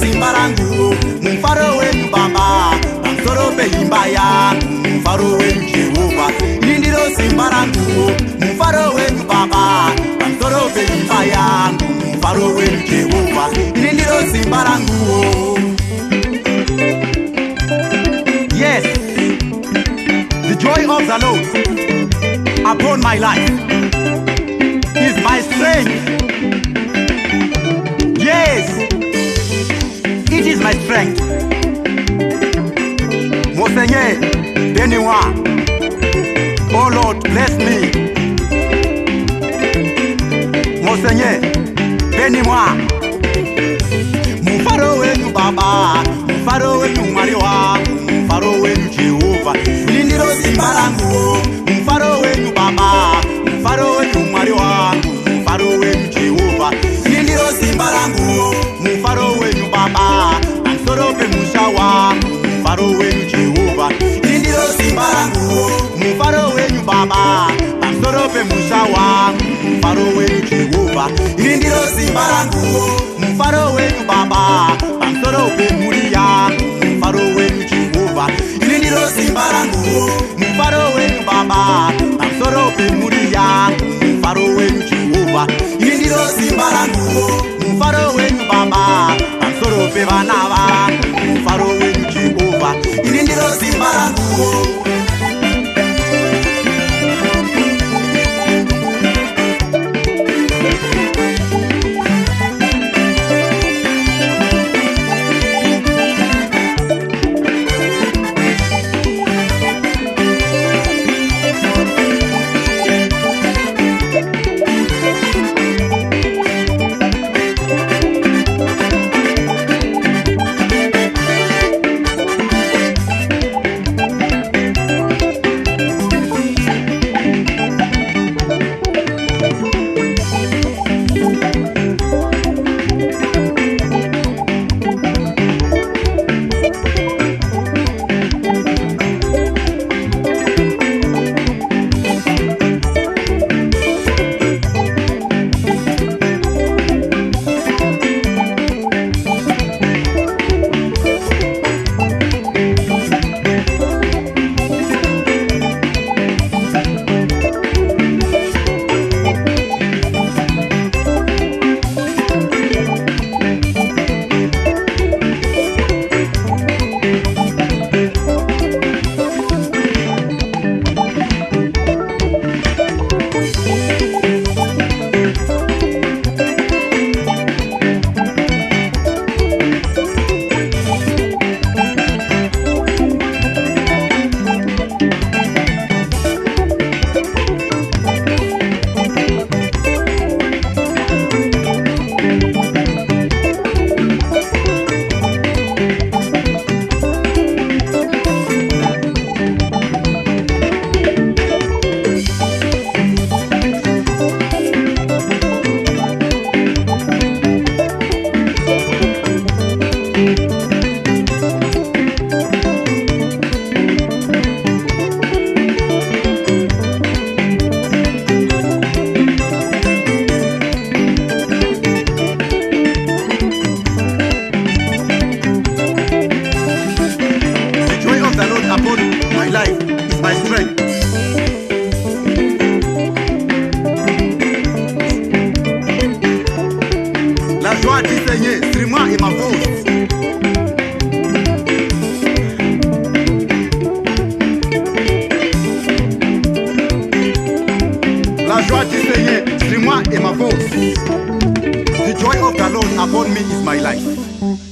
simba langu, mfaro wenu Baba, pamusoro peimba yangu, mfaro wenu Jehova. Ili ndilo simba langu, mfaro wenu Baba, pamusoro peimba yangu, mfaro wenu Jehova. Ili ndilo simba langu. Yes, the joy of the Lord upon my life is my strength. Yes, it is my strength. Mon Seigneur, bénis-moi. Oh Lord, bless me. Mon Seigneur, bénis-moi. Mfaro wenu Baba, mfaro wenu mwari wangu, mfaro wenu Jehova. Ili ndilo simba langu, mfaro wenu Baba, mfaro wenu mwari wangu, mfaro wenu Jehova. Ili ndilo simba langu, mfaro wenu Baba, pamusoro pemusha wangu, mfaro wenu Jehova. Ili ndilo simba langu, mfaro wenu Baba, pamusoro pemusha wangu, mfaro wenu Jehova. Ili ndilo simba langu, mfaro wenu Baba, pamusoro pemuri yangu, mfaro wenu Jehova. Ili ndilo simba langu, mfaro wenu Baba, pamusoro pemuri yangu, mfaro wenu Jehova. Ili ndilo simba langu, mfaro wenu Baba, pamusoro pe bana bangu, mfaro wenu Jehova. Ili ndilo simba langu. La joie du Seigneur, c'est moi et ma force. The joy of the Lord upon me is my life.